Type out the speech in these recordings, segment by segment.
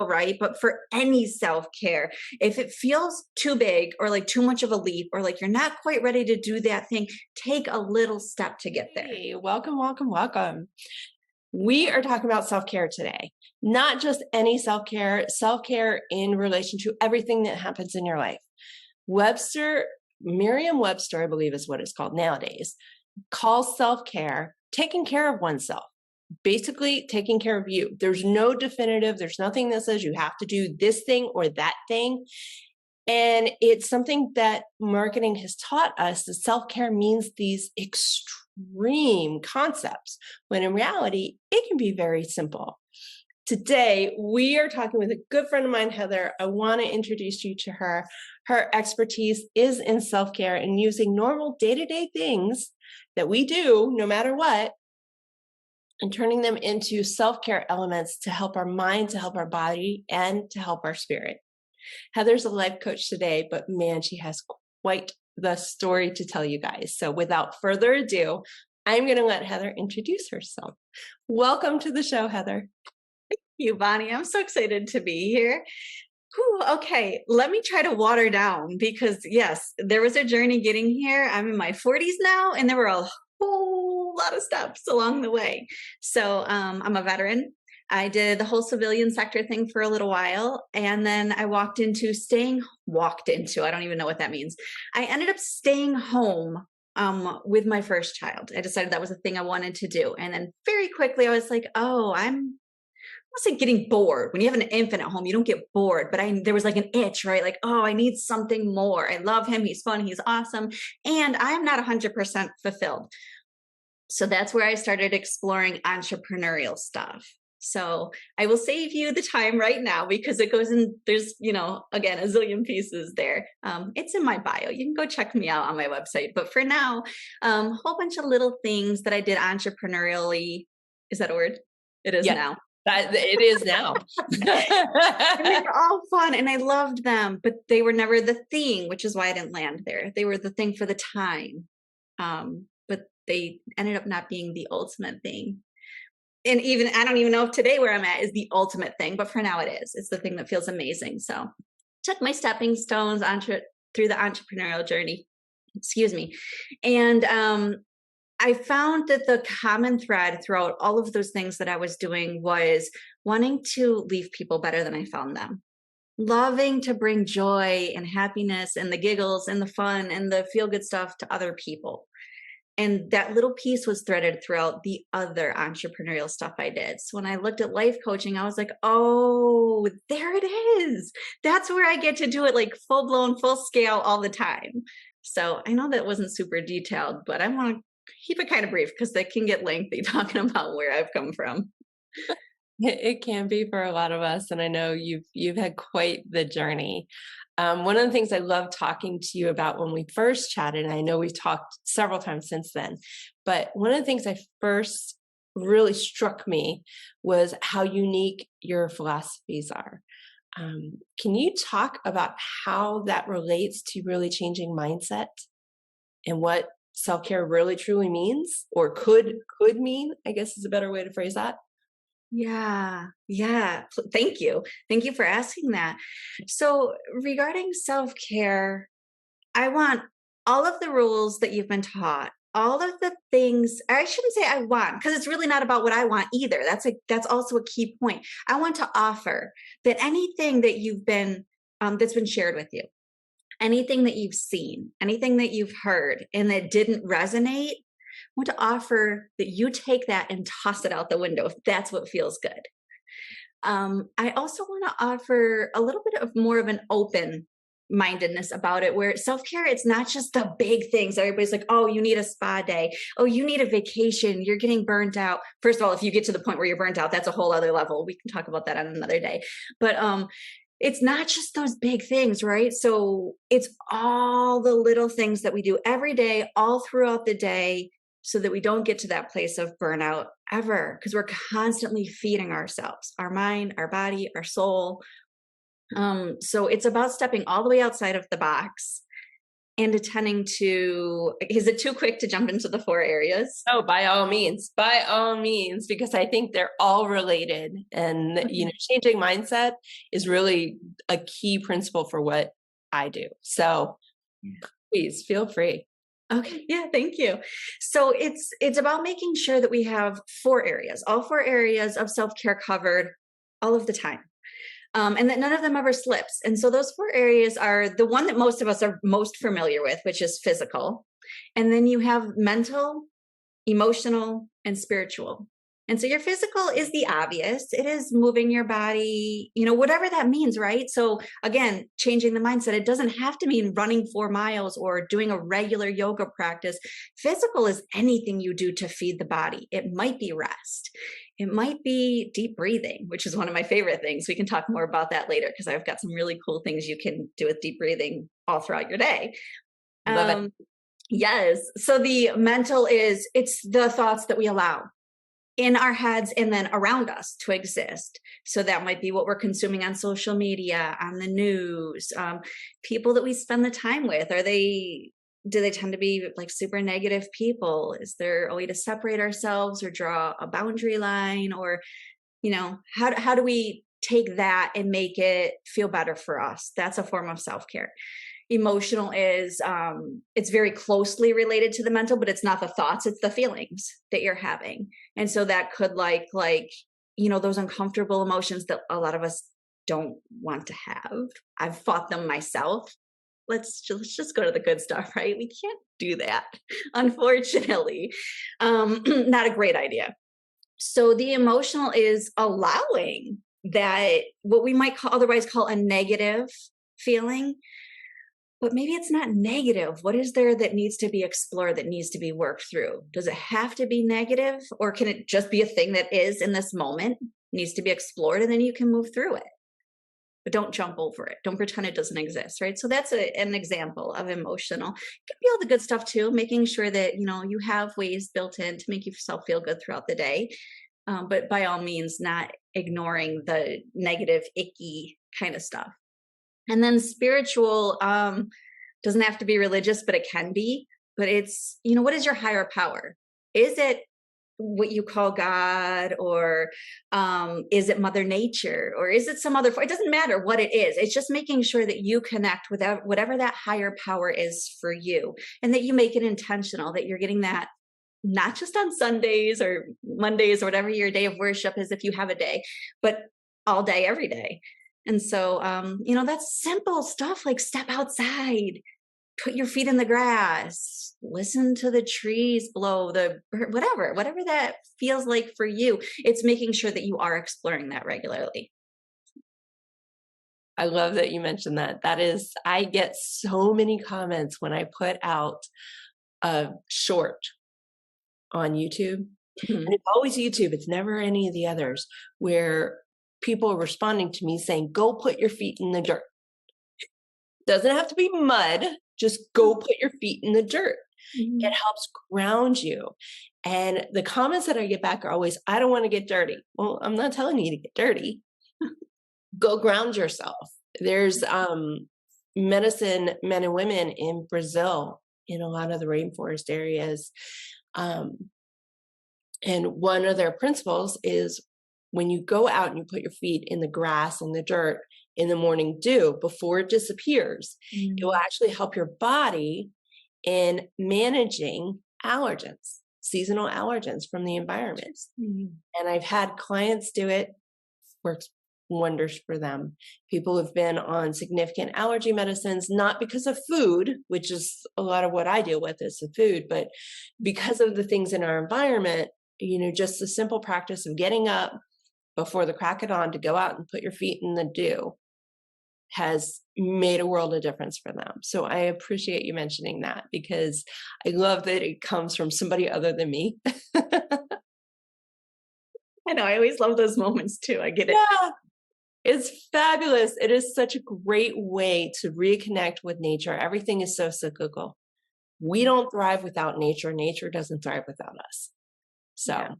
right? But for any self-care, if it feels too big or like too much of a leap or like you're not quite ready to do that thing, take a little step to get there. Hey, welcome, welcome, welcome. We are talking about self-care today. Not just any self-care, self-care in relation to everything that happens in your life. Merriam-Webster, I believe is what it's called nowadays, calls self-care taking care of oneself. Basically taking care of you. There's no definitive, there's nothing that says you have to do this thing or that thing. And it's something that marketing has taught us that self-care means these extreme concepts, when in reality, it can be very simple. Today, we are talking with a good friend of mine, Heather. I want to introduce you to her. Her expertise is in self-care and using normal day-to-day things that we do no matter what, and turning them into self-care elements to help our mind, to help our body, and to help our spirit. Heather's a life coach today, but man, she has quite the story to tell you guys. So without further ado, I'm going to let Heather introduce herself. Welcome to the show, Heather. Thank you, Bonnie. I'm so excited to be here. Whew, okay, let me try to water down because yes, there was a journey getting here. I'm in my 40s now, and there were a whole lot of steps along the way. So I'm a veteran. I did the whole civilian sector thing for a little while, and then I I don't even know what that means. I ended up staying home with my first child. I decided that was the thing I wanted to do. And then very quickly I was like, oh, I wasn't getting bored. When you have an infant at home, you don't get bored, but there was like an itch, right? Like, oh, I need something more. I love him. He's fun. He's awesome. And I am not 100% fulfilled. So that's where I started exploring entrepreneurial stuff. So I will save you the time right now because it goes in, there's, again, a zillion pieces there. It's in my bio. You can go check me out on my website. But for now, a whole bunch of little things that I did entrepreneurially. Is that a word? It is now. It is now. And they were all fun and I loved them, but they were never the thing, which is why I didn't land there. They were the thing for the time. But they ended up not being the ultimate thing. And even, I don't even know if today where I'm at is the ultimate thing, but for now it is. It's the thing that feels amazing. So took my stepping stones through the entrepreneurial journey, excuse me. And I found that the common thread throughout all of those things that I was doing was wanting to leave people better than I found them. Loving to bring joy and happiness and the giggles and the fun and the feel good stuff to other people. And that little piece was threaded throughout the other entrepreneurial stuff I did. So when I looked at life coaching, I was like, oh, there it is. That's where I get to do it like full blown, full scale all the time. So I know that wasn't super detailed, but I want to keep it kind of brief because they can get lengthy talking about where I've come from. It can be for a lot of us. And I know you've had quite the journey. One of the things I love talking to you about when we first chatted, and I know we've talked several times since then, but one of the things I first really struck me was how unique your philosophies are. Can you talk about how that relates to really changing mindset and what self-care really truly means, or could mean, I guess is a better way to phrase that? Yeah. Thank you. Thank you for asking that. So regarding self-care, I want all of the rules that you've been taught, all of the things, I shouldn't say I want, because it's really not about what I want either. That's also a key point. I want to offer that anything that you've been, that's been shared with you, anything that you've seen, anything that you've heard and that didn't resonate, I want to offer that you take that and toss it out the window if that's what feels good. I also want to offer a little bit of more of an open mindedness about it, where self-care, it's not just the big things. Everybody's like, oh, you need a spa day. Oh, you need a vacation. You're getting burnt out. First of all, if you get to the point where you're burnt out, that's a whole other level. We can talk about that on another day. But it's not just those big things, right? So it's all the little things that we do every day, all throughout the day, so that we don't get to that place of burnout ever, because we're constantly feeding ourselves, our mind, our body, our soul. So it's about stepping all the way outside of the box and attending to, is it too quick to jump into the 4 areas? Oh, by all means, because I think they're all related. And, you know, Okay. changing mindset is really a key principle for what I do. So please feel free. Okay, yeah, thank you. So it's about making sure that we have 4 areas, all 4 areas of self-care covered all of the time. And that none of them ever slips. And so those 4 areas are the one that most of us are most familiar with, which is physical. And then you have mental, emotional, and spiritual. And so your physical is the obvious. It is moving your body, you know, whatever that means, right? So again, changing the mindset. It doesn't have to mean running 4 miles or doing a regular yoga practice. Physical is anything you do to feed the body. It might be rest. It might be deep breathing, which is one of my favorite things. We can talk more about that later because I've got some really cool things you can do with deep breathing all throughout your day. Love it. Yes. So the mental is, it's the thoughts that we allow in our heads and then around us to exist. So that might be what we're consuming on social media, on the news, people that we spend the time with. Do they tend to be like super negative people? Is there a way to separate ourselves or draw a boundary line? Or, you know, how do we take that and make it feel better for us? That's a form of self-care. Emotional is, it's very closely related to the mental, but it's not the thoughts, it's the feelings that you're having. And so that could like, you know, those uncomfortable emotions that a lot of us don't want to have. I've fought them myself. Let's just go to the good stuff, right? We can't do that, unfortunately. Not a great idea. So the emotional is allowing that, what we might otherwise call a negative feeling, but maybe it's not negative. What is there that needs to be explored, that needs to be worked through? Does it have to be negative, or can it just be a thing that is in this moment, needs to be explored, and then you can move through it? But don't jump over it. Don't pretend it doesn't exist, right? So that's an example of emotional. It can be all the good stuff too, making sure that, you know, you have ways built in to make yourself feel good throughout the day. But by all means, not ignoring the negative, icky kind of stuff. And then spiritual, doesn't have to be religious, but it can be. But it's, you know, what is your higher power? Is it what you call God, or is it Mother Nature, or is it some other? It doesn't matter what it is. It's just making sure that you connect with whatever that higher power is for you, and that you make it intentional. That you're getting that not just on Sundays or Mondays or whatever your day of worship is, if you have a day, but all day, every day. And so, you know, that's simple stuff like step outside, put your feet in the grass, listen to the trees blow, whatever that feels like for you. It's making sure that you are exploring that regularly. I love that you mentioned that. I get so many comments when I put out a short on YouTube. And Mhm. it's always YouTube, it's never any of the others, where people are responding to me saying, go put your feet in the dirt. Doesn't have to be mud, just go put your feet in the dirt. It Mhm. helps ground you. And the comments that I get back are always, I don't want to get dirty. Well, I'm not telling you to get dirty. Go ground yourself. There's medicine men and women in Brazil, in a lot of the rainforest areas. Um, and one of their principles is when you go out and you put your feet in the grass and the dirt in the morning dew before it disappears, it will Mm. actually help your body in managing allergens, seasonal allergens from the environment. Mm. And I've had clients do it, works wonders for them. People who've been on significant allergy medicines, not because of food, which is a lot of what I deal with is the food, but because of the things in our environment, you know, just the simple practice of getting up before the crack of dawn to go out and put your feet in the dew has made a world of difference for them. So I appreciate you mentioning that, because I love that it comes from somebody other than me. I know. I always love those moments too. I get it. Yeah, it's fabulous. It is such a great way to reconnect with nature. Everything is so cyclical. We don't thrive without nature. Nature doesn't thrive without us. Yeah. So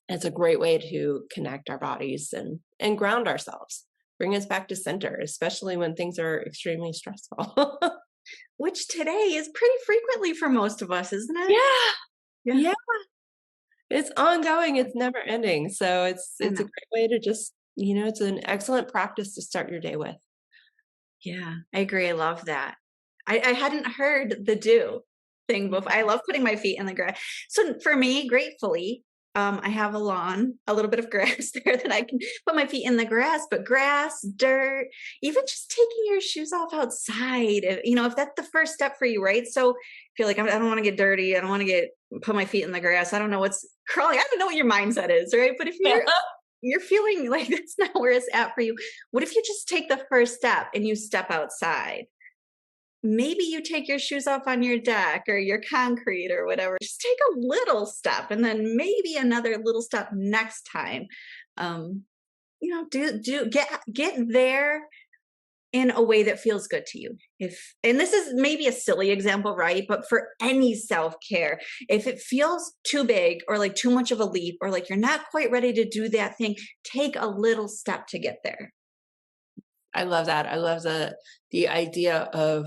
it's a great way to connect our bodies and ground ourselves, bring us back to center, especially when things are extremely stressful. which today is pretty frequently for most of us, isn't it? Yeah. Yeah, Yeah. It's ongoing, it's never ending. So I it's a know. great way to just, it's an excellent practice to start your day with. Yeah, I agree. I love that. I hadn't heard the do thing before. I love putting my feet in the grass. So for me, gratefully, I have a lawn, a little bit of grass there that I can put my feet in the grass, but grass, dirt, even just taking your shoes off outside, if that's the first step for you, right? So if you're like, I don't want to get dirty, I don't want to put my feet in the grass, I don't know what's crawling, I don't know what your mindset is, right? But if you're feeling like that's not where it's at for you, what if you just take the first step and you step outside? Maybe you take your shoes off on your deck or your concrete or whatever. Just take a little step and then maybe another little step next time. Um, do get there in a way that feels good to you. And this is maybe a silly example, right? But for any self-care, if it feels too big or like too much of a leap or like you're not quite ready to do that thing, take a little step to get there. I love that. I love the idea of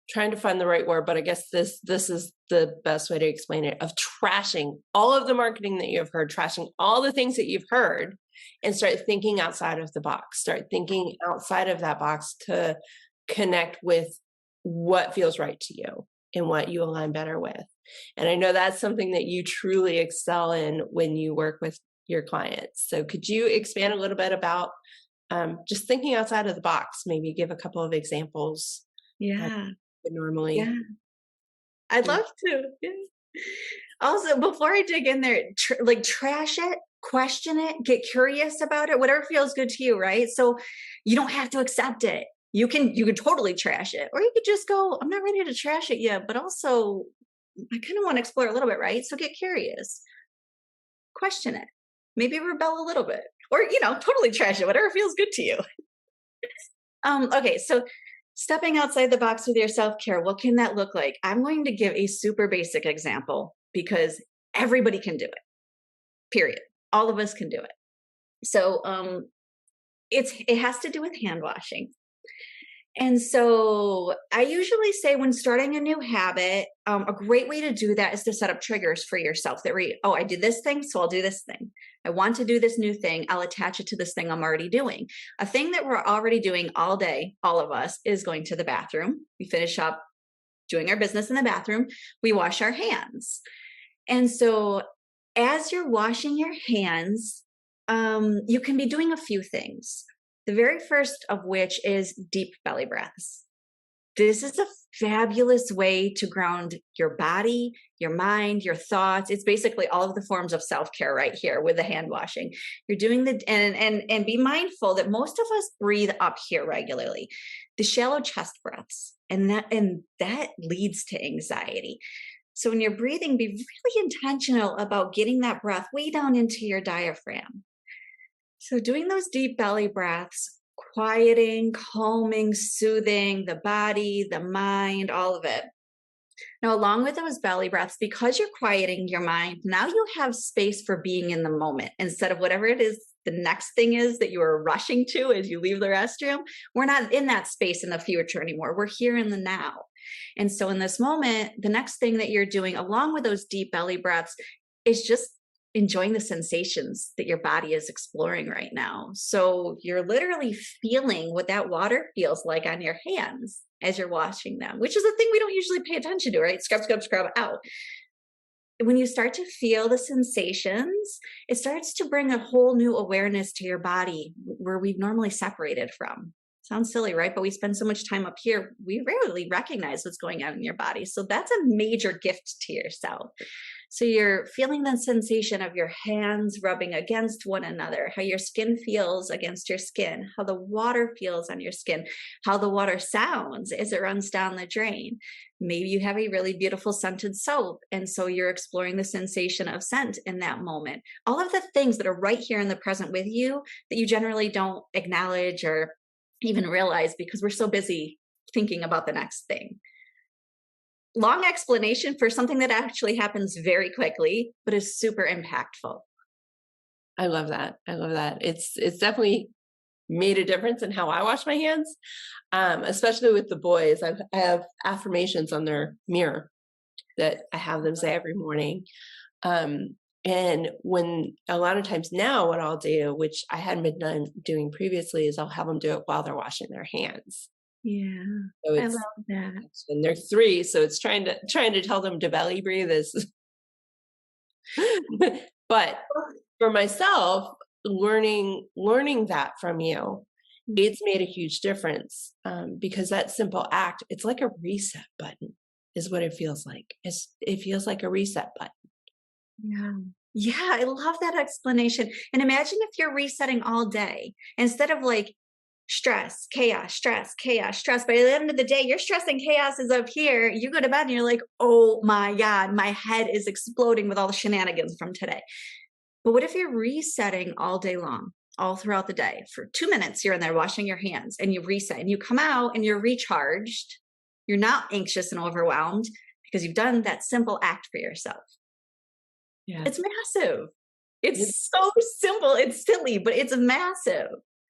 trying to find the right word, but I guess this is the best way to explain it, of trashing all of the marketing that you've heard, trashing all the things that you've heard, and start thinking outside of the box. Start thinking outside of that box to connect with what feels right to you and what you align better with. And I know that's something that you truly excel in when you work with your clients. So could you expand a little bit about just thinking outside of the box? Maybe give a couple of examples that Yeah. would normally Yeah. I'd do. love to. Yeah. Also, before I dig in there, trash it, question it, get curious about it, whatever feels good to you, right? So you don't have to accept it. You can totally trash it, or you could just go, I'm not ready to trash it yet, but also I kind of want to explore a little bit, right? So get curious, question it, maybe rebel a little bit, or totally trash it, whatever feels good to you. Okay, so stepping outside the box with your self care, what can that look like? I'm going to give a super basic example because everybody can do it, period. All of us can do it. So it has to do with hand washing. And so I usually say when starting a new habit, a great way to do that is to set up triggers for yourself that oh, I did this thing, so I'll do this thing. I want to do this new thing. I'll attach it to this thing I'm already doing. A thing that we're already doing all day, all of us, is going to the bathroom. We finish up doing our business in the bathroom. We wash our hands. And so as you're washing your hands, you can be doing a few things. The very first of which is deep belly breaths. This is a fabulous way to ground your body, your mind, your thoughts. It's basically all of the forms of self-care right here with the hand washing. You're doing and be mindful that most of us breathe up here regularly. The shallow chest breaths, and that leads to anxiety. So when you're breathing, be really intentional about getting that breath way down into your diaphragm. So doing those deep belly breaths, quieting, calming, soothing the body, the mind, all of it. Now, along with those belly breaths, because you're quieting your mind, now you have space for being in the moment instead of whatever it is the next thing is that you are rushing to as you leave the restroom. We're not in that space in the future anymore. We're here in the now. And so in this moment, the next thing that you're doing along with those deep belly breaths is just enjoying the sensations that your body is exploring right now. So you're literally feeling what that water feels like on your hands as you're washing them, which is a thing we don't usually pay attention to, right? Scrub, scrub, scrub out. When you start to feel the sensations, it starts to bring a whole new awareness to your body where we've normally separated from. Sounds silly, right? But we spend so much time up here, we rarely recognize what's going on in your body. So that's a major gift to yourself. So you're feeling the sensation of your hands rubbing against one another, how your skin feels against your skin, how the water feels on your skin, how the water sounds as it runs down the drain. Maybe you have a really beautiful scented soap, and so you're exploring the sensation of scent in that moment. All of the things that are right here in the present with you that you generally don't acknowledge or even realize because we're so busy thinking about the next thing. Long explanation for something that actually happens very quickly, but is super impactful. I love that. I love that. It's definitely made a difference in how I wash my hands, especially with the boys. I have affirmations on their mirror that I have them say every morning. And when a lot of times now, what I'll do, which I hadn't been doing previously, is I'll have them do it while they're washing their hands. Yeah. So I it's love that. and they're 3, so it's trying to tell them to belly breathe is but for myself, learning that from you, it's made a huge difference, because that simple act, it's like a reset button is what it feels like. It feels like a reset button. Yeah. Yeah, I love that explanation. And imagine if you're resetting all day instead of like stress, chaos, stress, chaos, stress. By the end of the day, your stress and chaos is up here. You go to bed and you're like, oh my God, my head is exploding with all the shenanigans from today. But what if you're resetting all day long, all throughout the day? For 2 minutes, you're in there washing your hands and you reset and you come out and you're recharged. You're not anxious and overwhelmed because you've done that simple act for yourself. Yeah. It's massive. It- It's so simple. It's silly, but it's massive.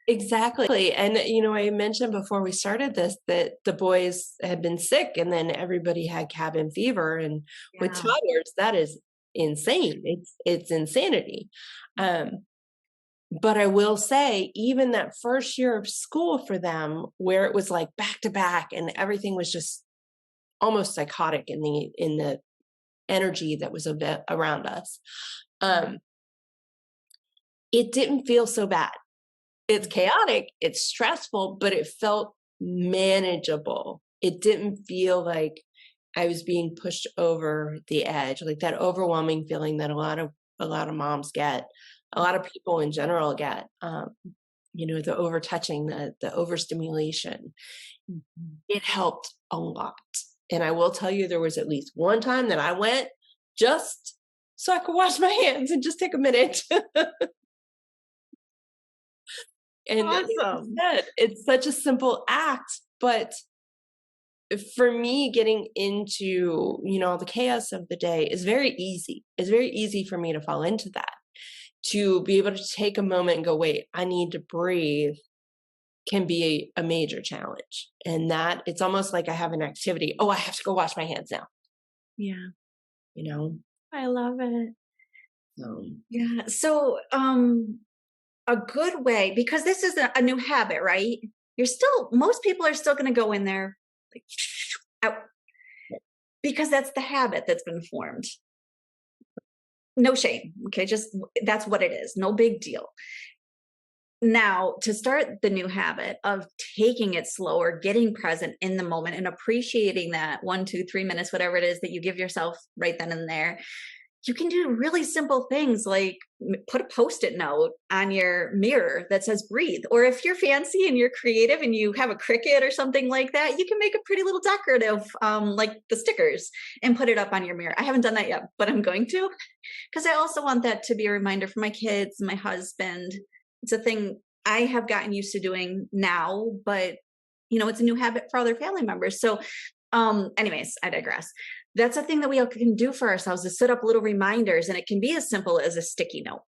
Exactly. And, I mentioned before we started this that the boys had been sick and then everybody had cabin fever. And with Yeah. toddlers, that is insane. It's insanity. Um, but I will say, even that first year of school for them, where it was like back to back and everything was just almost psychotic in the energy that was a bit around us, it didn't feel so bad. It's chaotic, it's stressful, but it felt manageable. It didn't feel like I was being pushed over the edge, like that overwhelming feeling that a lot of moms get, a lot of people in general get. The overtouching, the overstimulation. Mhm. It helped a lot. And I will tell you, there was at least one time that I went just so I could wash my hands and just take a minute. And like you Awesome. said, it's such a simple act, but for me, getting into, all the chaos of the day is very easy. It's very easy for me to fall into that, to be able to take a moment and go, wait, I need to breathe, can be a major challenge. And that it's almost like I have an activity. Oh, I have to go wash my hands now, Yeah, you know? I love it. Um, Yeah. So, a good way, because this is a new habit, right? Most people are still going to go in there like out because that's the habit that's been formed. No shame. Okay. Just that's what it is. No big deal. Now, to start the new habit of taking it slower, getting present in the moment and appreciating that 1, 2, 3 minutes, whatever it is that you give yourself right then and there, you can do really simple things like put a post-it note on your mirror that says breathe. Or if you're fancy and you're creative and you have a cricket or something like that, you can make a pretty little decorative, like the stickers, and put it up on your mirror. I haven't done that yet, but I'm going to, because I also want that to be a reminder for my kids, my husband. It's a thing I have gotten used to doing now, but it's a new habit for other family members. So, anyways, I digress. That's a thing that we all can do for ourselves, is set up little reminders, and it can be as simple as a sticky note.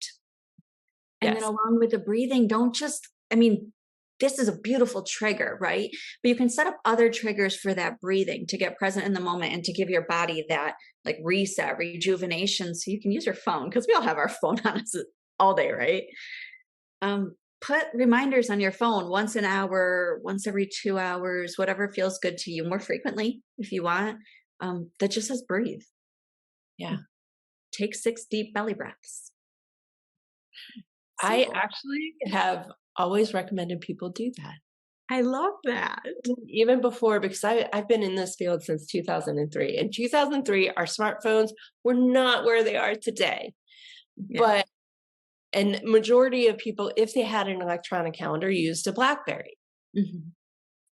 And then yes. along with the breathing, don't just, I mean, this is a beautiful trigger, right? But you can set up other triggers for that breathing to get present in the moment and to give your body that like reset, rejuvenation. So you can use your phone, because we all have our phone on us all day, right? Put reminders on your phone once an hour, once every 2 hours, whatever feels good to you, more frequently if you want. That just says breathe. Yeah. Take 6 deep belly breaths. I Simple. actually have always recommended people do that. I love that. Even before, because I've been in this field since 2003. In 2003, our smartphones were not where they are today. Yeah. But and majority of people, if they had an electronic calendar, used a BlackBerry. Mhm.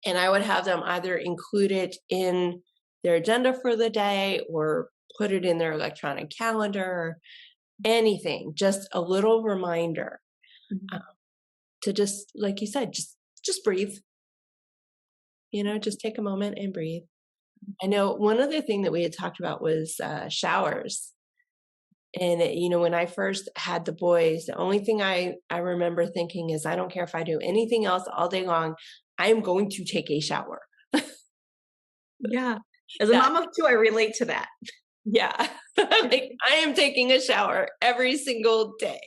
And I would have them either include it in their agenda for the day or put it in their electronic calendar, anything, just a little reminder, uh, Mhm. to just, like you said, just breathe, just take a moment and breathe. I know one other thing that we had talked about was showers. And when I first had the boys, the only thing I remember thinking is, I don't care if I do anything else all day long, I am going to take a shower. Yeah. As a That mom of 2, I relate to that. Yeah. Like, I am taking a shower every single day.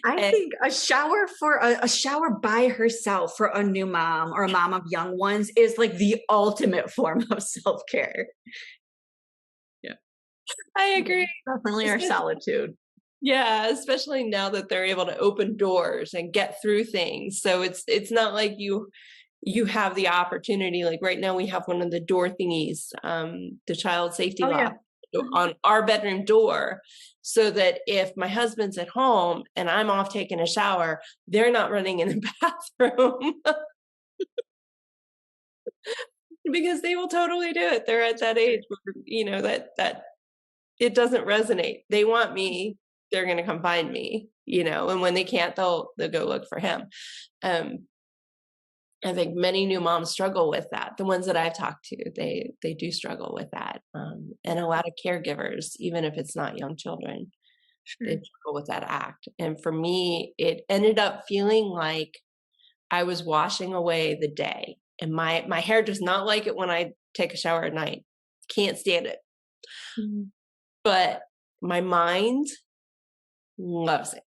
I And think a shower for a shower by herself for a new mom or a mom of young ones is like the ultimate form of self-care. Yeah. I Yeah. agree. Definitely our Especially solitude. Yeah, especially now that they're able to open doors and get through things. So it's not like you have the opportunity. Like right now we have one of the door thingies, the child safety Oh, yeah. lock Mhm. on our bedroom door, so that if my husband's at home and I'm off taking a shower, they're not running in the bathroom. Because they will totally do it. They're at that age where, that it doesn't resonate. They want me, they're gonna come find me, and when they can't, they'll go look for him. Um, I think many new moms struggle with that. The ones that I've talked to, they do struggle with that. And a lot of caregivers, even if it's not young children, they Sure. struggle with that act. And for me, it ended up feeling like I was washing away the day. And my hair does not like it when I take a shower at night. Can't stand it. Mhm. But my mind loves it.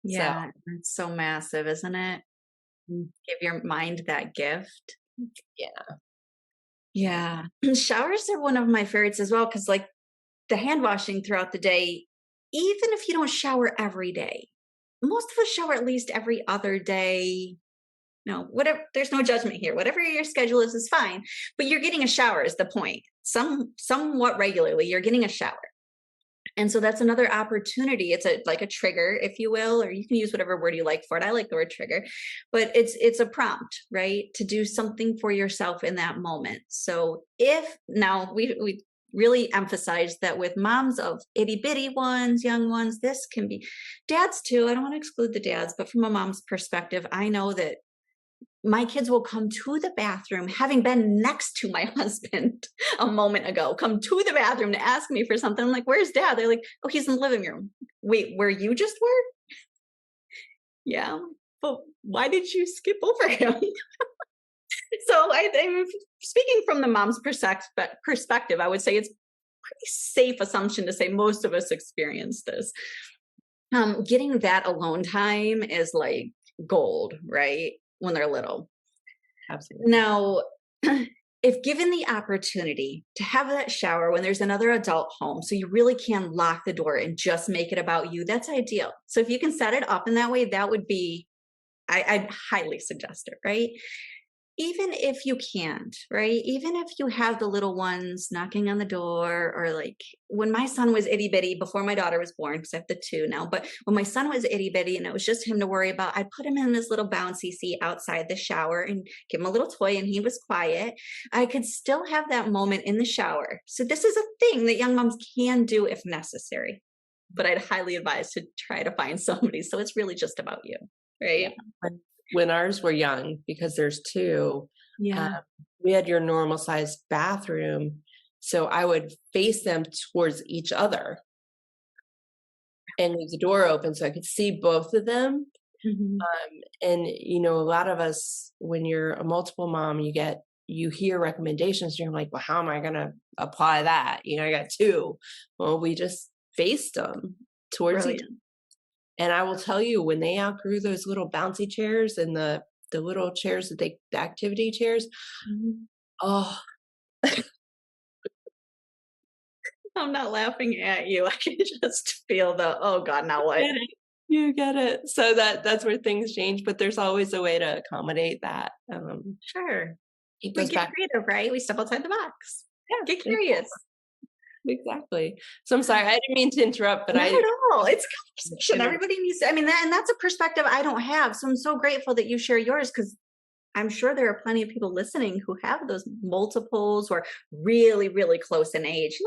So, Yeah, it's so massive, isn't it? Give your mind that gift. yeah. Yeah. Showers are one of my favorites as well because, like, the hand washing throughout the day, even if you don't shower every day, most of us shower at least every other day. No, whatever, there's no judgment here. Whatever your schedule is fine. But you're getting a shower is the point. Somewhat regularly, you're getting a shower. And so that's another opportunity. It's like a trigger, if you will, or you can use whatever word you like for it. I like the word trigger, but it's a prompt, right? To do something for yourself in that moment. So if now we really emphasize that with moms of itty bitty ones, young ones, this can be dads too. I don't want to exclude the dads, but from a mom's perspective, I know that my kids will come to the bathroom, having been next to my husband a moment ago, come to the bathroom to ask me for something. I'm like, where's dad? They're like, oh, he's in the living room. Wait, where you just were? Yeah. But why did you skip over him? So I'm speaking from the mom's perspective, I would say it's pretty safe assumption to say most of us experience this. Getting that alone time is like gold, right? When they're little. Absolutely. Now, if given the opportunity to have that shower when there's another adult home, so you really can lock the door and just make it about you, that's ideal. So if you can set it up in that way, that would be, I'd highly suggest it, right? Even if you can't, right? Even if you have the little ones knocking on the door, or like when my son was itty bitty before my daughter was born, because I have the two now, but when my son was itty bitty and it was just him to worry about, I'd put him in this little bouncy seat outside the shower and give him a little toy and he was quiet. I could still have that moment in the shower. So this is a thing that young moms can do if necessary, but I'd highly advise to try to find somebody. So it's really just about you, Yeah. right? When ours were young, because there's two, um, Yeah. we had your normal sized bathroom. So I would face them towards each other and leave the door open so I could see both of them. Mhm. And a lot of us, when you're a multiple mom, you hear recommendations, and you're like, well, how am I gonna apply that? I got two. Well, we just faced them towards each. Brilliant. And I will tell you, when they outgrew those little bouncy chairs and the little chairs the activity chairs, Mhm. oh, I'm not laughing at you. I can just feel the, oh God, now what? get it. You get it. So that's where things change, but there's always a way to accommodate that. Sure. It We goes get back. creative, right? We step outside the box. Get Yeah, curious. exactly. So I'm sorry, I didn't mean to interrupt, but Not at all. It's conversation. inter- Everybody needs to, I mean, and that's a perspective I don't have. So I'm so grateful that you share yours because I'm sure there are plenty of people listening who have those multiples or really, really close in age.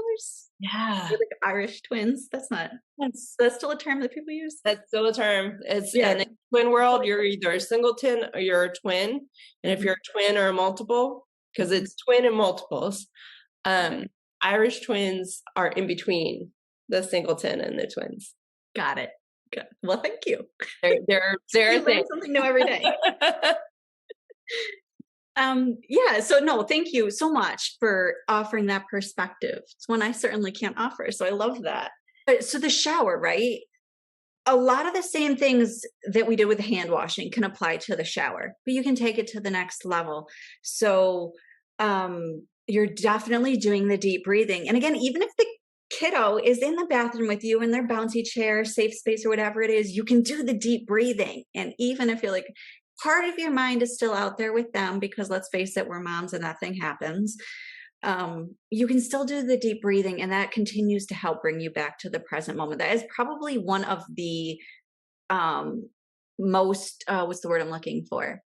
yeah, They're like Irish twins. That's still a term that people use. that's still a term. It's Yeah. and in twin world, you're either a singleton or you're a twin. And if Mhm. you're a twin or a multiple, because it's twin and multiples, um, Irish twins are in between the singleton and the twins. Got it. Good. Well, thank you. They're You a learn thing. something new every day. Yeah, so no, thank you so much for offering that perspective. It's one I certainly can't offer, so I love that. But so the shower, right? A lot of the same things that we did with hand washing can apply to the shower, but you can take it to the next level. So you're definitely doing the deep breathing. And again, even if the kiddo is in the bathroom with you in their bouncy chair, safe space, or whatever it is, you can do the deep breathing. And even if you're like, part of your mind is still out there with them, because let's face it, we're moms and that thing happens. You can still do the deep breathing, and that continues to help bring you back to the present moment. That is probably one of the most what's the word I'm looking for?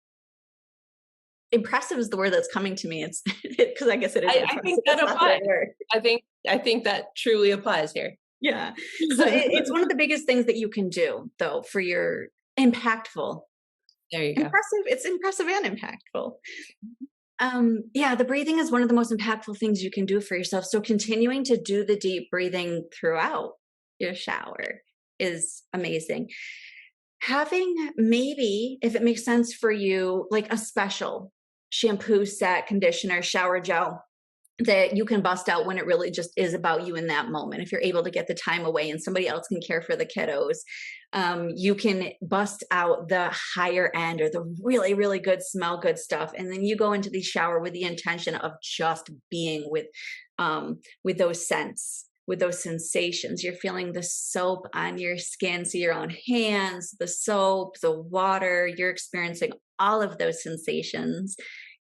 Impressive is the word that's coming to me. It's because I guess it is I think impressive. that That's not the right applies. word. I think that truly applies here. Yeah. So it's one of the biggest things that you can do, though, for your impactful. There you go. Impressive. It's impressive and impactful. Yeah, the breathing is one of the most impactful things you can do for yourself. So continuing to do the deep breathing throughout your shower is amazing. Having, maybe, if it makes sense for you, like a special shampoo set, conditioner, shower gel that you can bust out when it really just is about you in that moment. If you're able to get the time away and somebody else can care for the kiddos, you can bust out the higher end or the really, really good, smell good stuff. And then you go into the shower with the intention of just being with those scents, with those sensations. You're feeling the soap on your skin, so your own hands, the soap, the water, you're experiencing all of those sensations.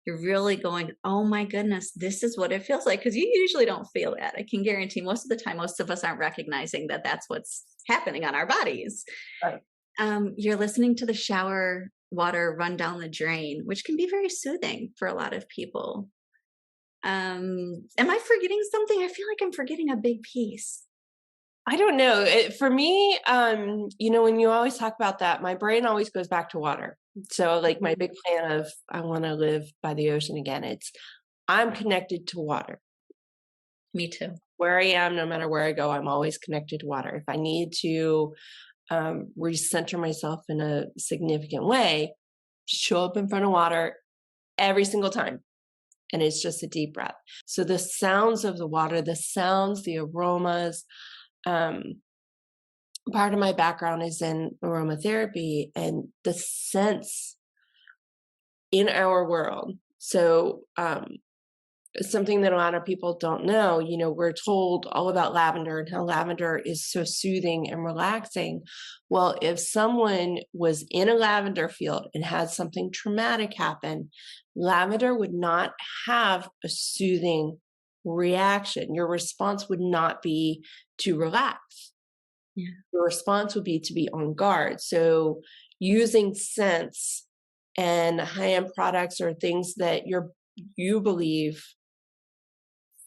You're really going, oh my goodness, this is what it feels like. Because you usually don't feel that. I can guarantee most of the time, most of us aren't recognizing that that's what's happening on our bodies. Right. You're listening to the shower water run down the drain, which can be very soothing for a lot of people. Am I forgetting something? I feel like I'm forgetting a big piece. I don't know. For me, when you always talk about that, my brain always goes back to water. So like my big plan of I want to live by the ocean again, I'm connected to water. Me too. Where I am, no matter where I go, I'm always connected to water. If I need to recenter myself in a significant way, show up in front of water every single time. And it's just a deep breath. So the sounds of the water, the sounds, the aromas, part of my background is in aromatherapy and the scents in our world. So something that a lot of people don't know, we're told all about lavender and how lavender is so soothing and relaxing. Well, if someone was in a lavender field and had something traumatic happen, lavender would not have a soothing reaction. Your response would not be to relax. Yeah. Your response would be to be on guard. So using scents and high-end products or things that you believe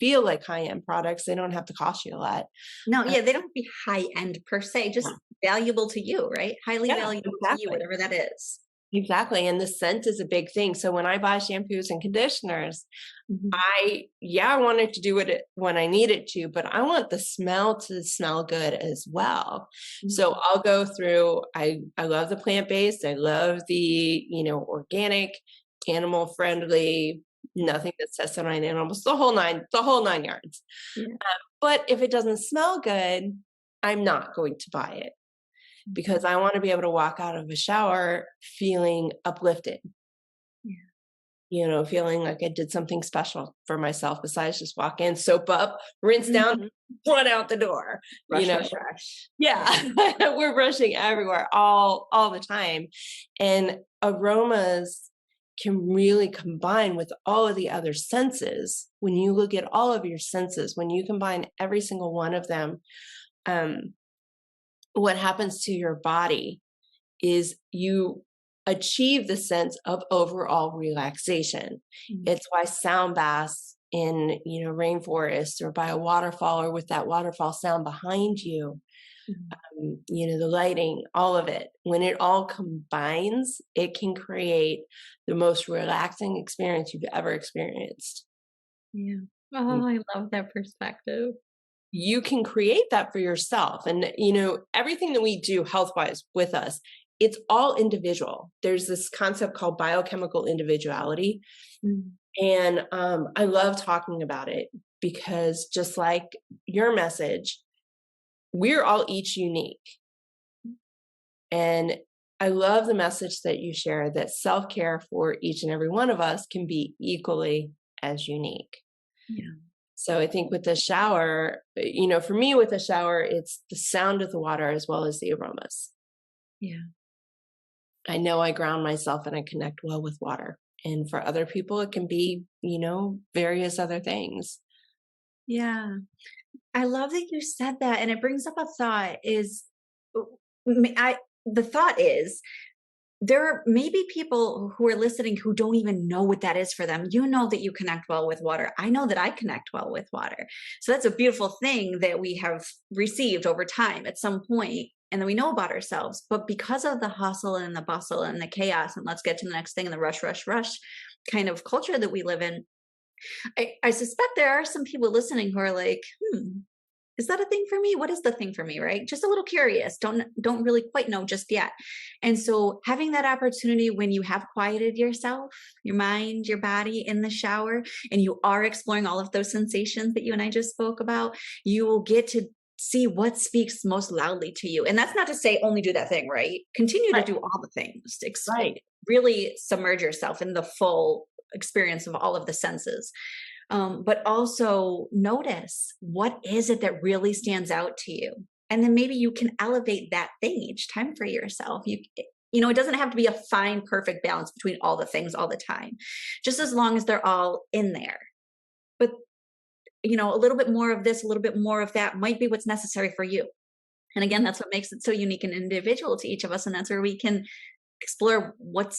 feel like high-end products, they don't have to cost you a lot. No, yeah, they don't be high end per se, just valuable to you, right? Highly Yeah, valuable to you, exactly. whatever that is. Exactly. And the scent is a big thing. So when I buy shampoos and conditioners, Mhm. I want it to do it when I need it to, but I want the smell to smell good as well. So I'll go through, I love the plant-based. I love the, organic, animal friendly, nothing that's tested on animals, the whole nine yards. Yeah. But if it doesn't smell good, I'm not going to buy it because I want to be able to walk out of a shower feeling uplifted. Feeling like I did something special for myself besides just walk in, soap up, rinse down, Mhm. run out the door. Rush, rush, rush. Yeah, we're rushing everywhere all the time. And aromas can really combine with all of the other senses. When you look at all of your senses, when you combine every single one of them, what happens to your body is you achieve the sense of overall relaxation. It's why sound baths in rainforests or by a waterfall or with that waterfall sound behind you, the lighting, all of it, when it all combines, it can create the most relaxing experience you've ever experienced. Yeah. Oh, I love that perspective. You can create that for yourself. And, everything that we do health wise with us, it's all individual. There's this concept called biochemical individuality. Mm. And I love talking about it because just like your message, we're all each unique. And I love the message that you share that self care for each and every one of us can be equally as unique. Yeah. So I think with the shower, for me with the shower, it's the sound of the water as well as the aromas. Yeah. I know I ground myself and I connect well with water. And for other people, it can be, various other things. Yeah. I love that you said that. And it brings up a thought is the thought is there may be people who are listening who don't even know what that is for them. You know that you connect well with water. I know that I connect well with water. So that's a beautiful thing that we have received over time at some point, and then we know about ourselves. But because of the hustle and the bustle and the chaos, and let's get to the next thing, and the rush, rush, rush kind of culture that we live in, I suspect there are some people listening who are like, is that a thing for me? What is the thing for me? Right? Just a little curious. Don't really quite know just yet. And so having that opportunity when you have quieted yourself, your mind, your body in the shower, and you are exploring all of those sensations that you and I just spoke about, you will get to see what speaks most loudly to you. And that's not to say only do that thing, right? Continue to Right. do all the things. Right. Really submerge yourself in the full experience of all of the senses. But also notice what is it that really stands out to you. And then maybe you can elevate that thing each time for yourself. It doesn't have to be a fine, perfect balance between all the things all the time, just as long as they're all in there. But, a little bit more of this, a little bit more of that might be what's necessary for you. And again, that's what makes it so unique and individual to each of us. And that's where we can explore what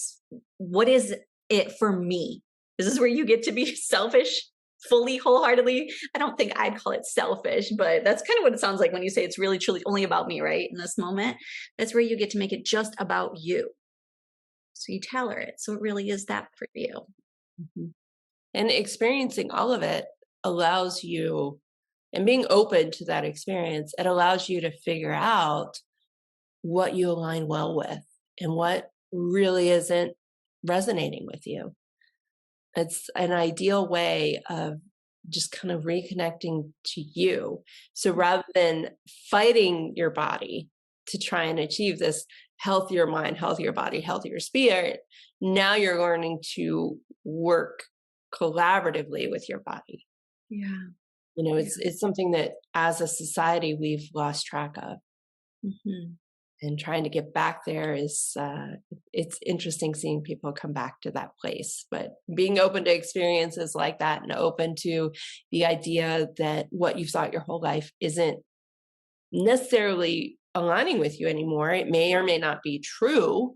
is it for me. This is where you get to be selfish fully, wholeheartedly. I don't think I'd call it selfish, but that's kind of what it sounds like when you say it's really truly only about me, right? In this moment, that's where you get to make it just about you. So you tailor it. So it really is that for you. Mhm. And experiencing all of it allows you, and being open to that experience, it allows you to figure out what you align well with and what really isn't resonating with you. It's an ideal way of just kind of reconnecting to you. So rather than fighting your body to try and achieve this healthier mind, healthier body, healthier spirit, now you're learning to work collaboratively with your body. Yeah. Yeah. It's something that as a society we've lost track of. Hmm. And trying to get back there is it's interesting seeing people come back to that place, but being open to experiences like that and open to the idea that what you've thought your whole life isn't necessarily aligning with you anymore. It may or may not be true,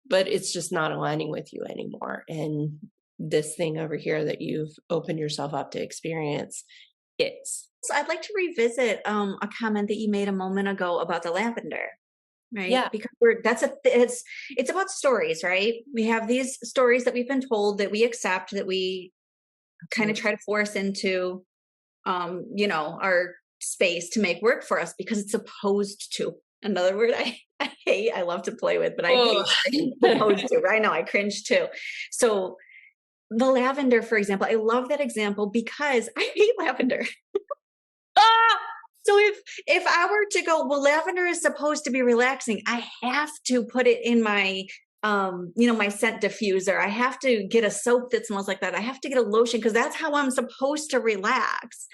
but it's just not aligning with you anymore. And this thing over here that you've opened yourself up to experience is. So I'd like to revisit a comment that you made a moment ago about the lavender. Right? Yeah. Because it's about stories, right? We have these stories that we've been told that we accept, that we kind of Absolutely. try to force into our space to make work for us because it's supposed to. Another word I hate, I love to play with, but I Oh. hate supposed to. Right now I cringe too. So the lavender, for example, I love that example because I hate lavender. Ah! So if I were to go, well, lavender is supposed to be relaxing, I have to put it in my my scent diffuser. I have to get a soap that smells like that. I have to get a lotion because that's how I'm supposed to relax.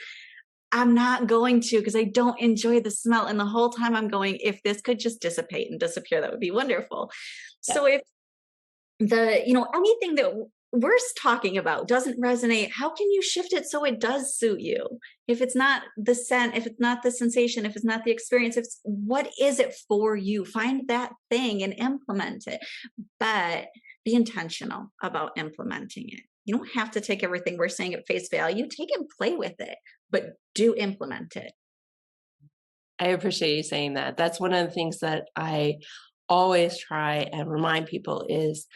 I'm not going to because I don't enjoy the smell. And the whole time I'm going, if this could just dissipate and disappear, that would be wonderful. Yeah. So if anything that we're talking about doesn't resonate, how can you shift it so it does suit you? If it's not the scent, if it's not the sensation, if it's not the experience, what is it for you? Find that thing and implement it, but be intentional about implementing it. You don't have to take everything we're saying at face value. Take and play with it, but do implement it. I appreciate you saying that. That's one of the things that I always try and remind people is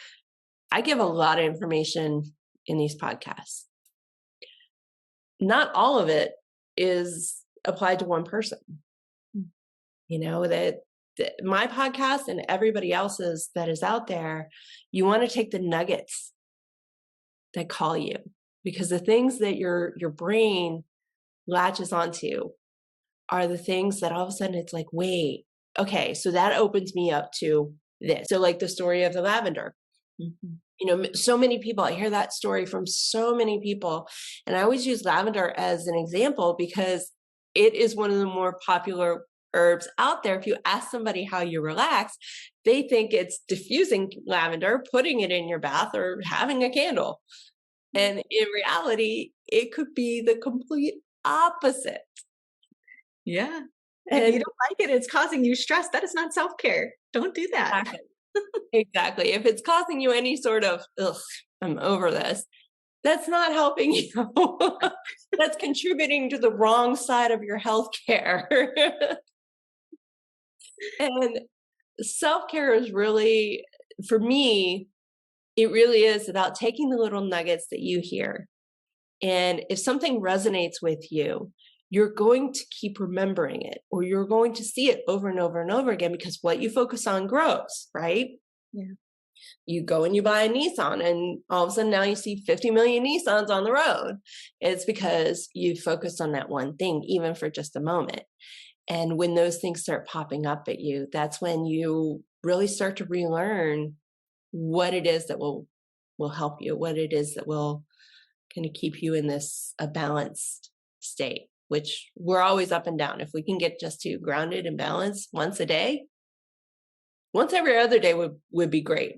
I give a lot of information in these podcasts. not all of it is applied to one person. Mm. You know, that my podcast and everybody else's that is out there, you want to take the nuggets that call you, because the things that your brain latches onto are the things that all of a sudden it's like, wait, okay, so that opens me up to this. So like the story of the lavender. Mhm. You know, so many people, I hear that story from so many people. And I always use lavender as an example because it is one of the more popular herbs out there. If you ask somebody how you relax, they think it's diffusing lavender, putting it in your bath, or having a candle. And in reality, it could be the complete opposite. Yeah. If you And don't like it, it's causing you stress. That is not self-care. Don't do that. exactly, exactly. If it's causing you any sort of, ugh, I'm over this, that's not helping you. That's contributing to the wrong side of your healthcare. And self-care is really, for me, it really is about taking the little nuggets that you hear. And if something resonates with you, you're going to keep remembering it, or you're going to see it over and over and over again, because what you focus on grows, right? Yeah. You go and you buy a Nissan, and all of a sudden now you see 50 million Nissans on the road. It's because you focused on that one thing, even for just a moment. And when those things start popping up at you, that's when you really start to relearn what it is that will help you, what it is that will kind of keep you in this a balanced state, which we're always up and down. If we can get just to grounded and balanced once a day, once every other day would be great.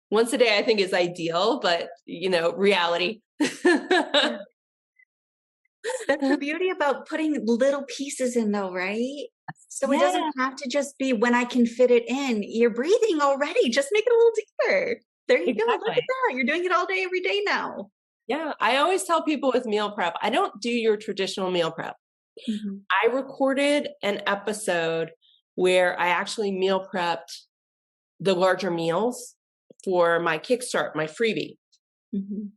Once a day, I think, is ideal, but you know, reality. Yeah. That's the beauty about putting little pieces in though, right? So it doesn't Yeah, have to just be when I can fit it in. You're breathing already. Just make it a little deeper. There you go. Look at exactly. that. You're doing it all day, every day now. Yeah, I always tell people with meal prep, I don't do your traditional meal prep. Mhm. I recorded an episode where I actually meal prepped the larger meals for my Kickstart, my freebie. Mhm.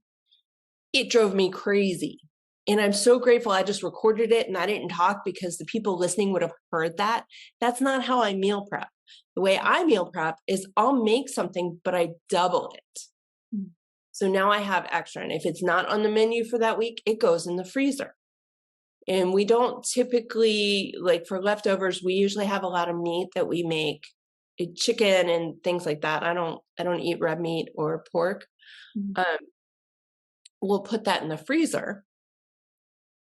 It drove me crazy. And I'm so grateful I just recorded it and I didn't talk, because the people listening would have heard that. That's not how I meal prep. The way I meal prep is I'll make something, but I double it. Mm. So now I have extra. And if it's not on the menu for that week, it goes in the freezer. And we don't typically, like for leftovers, we usually have a lot of meat that we make, chicken and things like that. I don't eat red meat or pork. Mhm. Um, we'll put that in the freezer,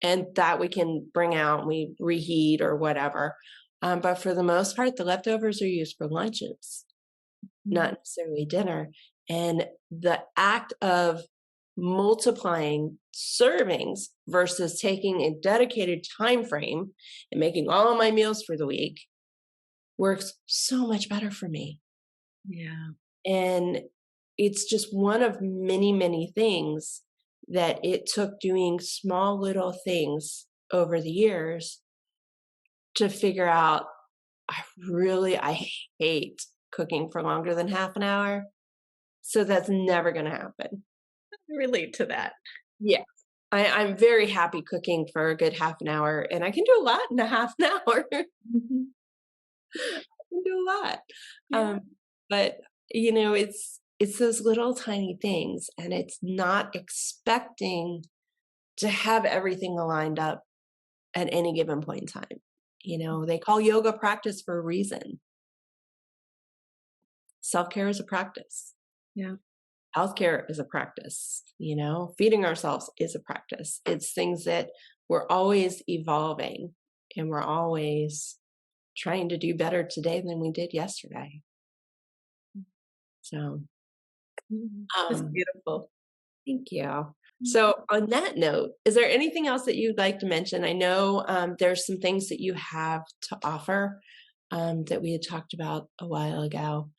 and that we can bring out, we reheat or whatever. But for the most part, the leftovers are used for lunches, not Mhm. necessarily dinner. And the act of multiplying servings versus taking a dedicated time frame and making all of my meals for the week works so much better for me. Yeah. And it's just one of many, many things that it took doing small little things over the years to figure out. I hate cooking for longer than half an hour. So that's never going to happen. Relate to that. Yeah. I'm very happy cooking for a good half an hour, and I can do a lot in a half an hour. I Mhm. can do a lot. Yeah. Um, but you know, it's those little tiny things, and it's not expecting to have everything aligned up at any given point in time. You know, they call yoga practice for a reason. Self-care is a practice. Yeah. Healthcare is a practice. You know, feeding ourselves is a practice. It's things that we're always evolving, and we're always trying to do better today than we did yesterday. So, Mhm. That's um, beautiful. thank you. Mhm. So, on that note, is there anything else that you'd like to mention? I know there's some things that you have to offer that we had talked about a while ago.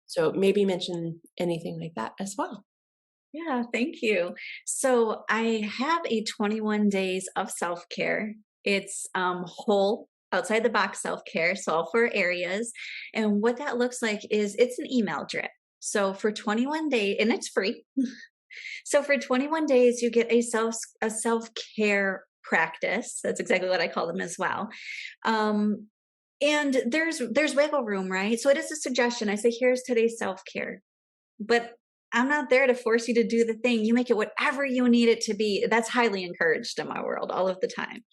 So, maybe mention anything like that as well. Yeah, thank you. So I have a 21 days of self-care. It's whole outside the box self-care, so all 4 areas. And what that looks like is it's an email drip. So for 21 days, and it's free. So for 21 days, you get a self-care practice. That's exactly what I call them as well. Um, and there's wiggle room, right? So it is a suggestion. I say, here's today's self-care. But I'm not there to force you to do the thing. You make it whatever you need it to be. That's highly encouraged in my world all of the time.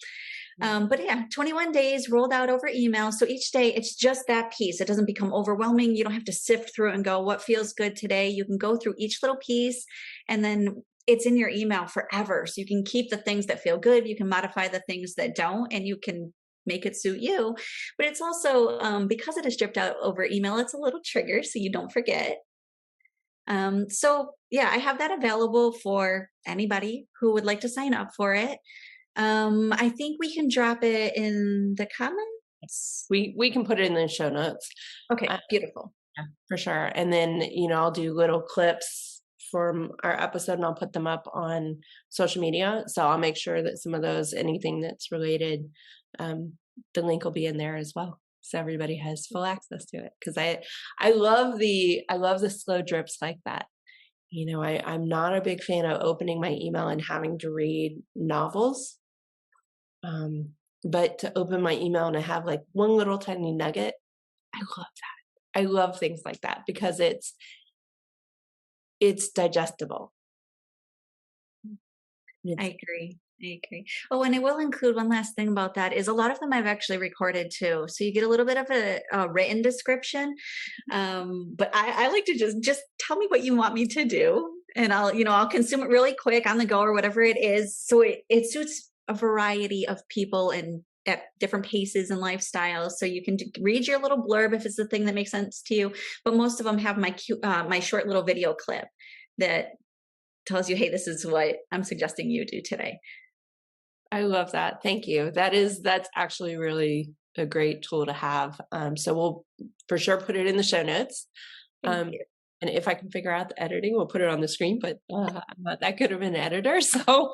But yeah, 21 days rolled out over email. So each day it's just that piece. It doesn't become overwhelming. You don't have to sift through and go, what feels good today? You can go through each little piece and then it's in your email forever. So you can keep the things that feel good. You can modify the things that don't, and you can make it suit you. But it's also, because it is dripped out over email, it's a little trigger so you don't forget. So yeah, I have that available for anybody who would like to sign up for it. I think we can drop it in the comments. We can put it in the show notes. Okay, Uh, beautiful. yeah, for sure. And then, I'll do little clips from our episode and I'll put them up on social media. So I'll make sure that some of those, anything that's related, the link will be in there as well. So everybody has full access to it. Cause I love the slow drips like that. I'm not a big fan of opening my email and having to read novels. But to open my email and I have like one little tiny nugget, I love that. I love things like that because it's digestible. I It's agree. I agree. Oh, and I will include one last thing about that is a lot of them I've actually recorded too. So you get a little bit of a written description. But I like to just tell me what you want me to do. And I'll consume it really quick on the go or whatever it is. So it suits a variety of people and at different paces and lifestyles. So you can read your little blurb if it's the thing that makes sense to you. But most of them have my short little video clip that tells you, hey, this is what I'm suggesting you do today. I love that. Thank you. That's actually really a great tool to have. So we'll for sure put it in the show notes. Thank Um, you. and if I can figure out the editing, we'll put it on the screen, but I'm not that good of an editor. So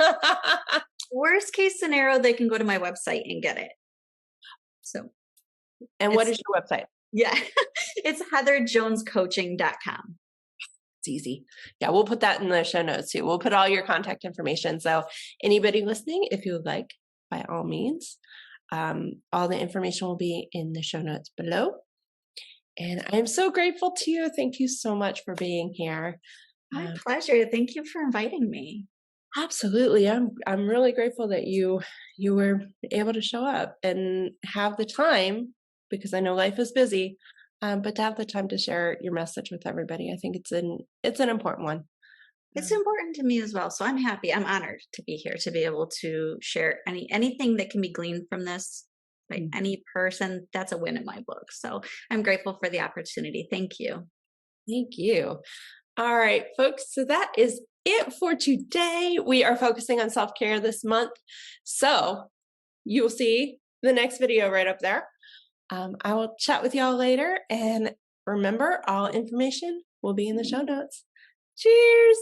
Worst case scenario, they can go to my website and get it. So and what it's, is your website? yeah, it's heatherjonescoaching.com. It's easy. Yeah, we'll put that in the show notes too. We'll put all your contact information. So anybody listening, if you would like, by all means, all the information will be in the show notes below. And I'm so grateful to you. Thank you so much for being here. My pleasure. Thank you for inviting me. Absolutely. I'm really grateful that you were able to show up and have the time, because I know life is busy, but to have the time to share your message with everybody. I think it's an important one. It's important to me as well. So I'm happy. I'm honored to be here to be able to share anything that can be gleaned from this by any person. That's a win in my book. So I'm grateful for the opportunity. Thank you. Thank you. All right, folks. So that is it for today. We are focusing on self-care this month. So you'll see the next video right up there. I will chat with y'all later. And remember, all information will be in the show notes. Cheers.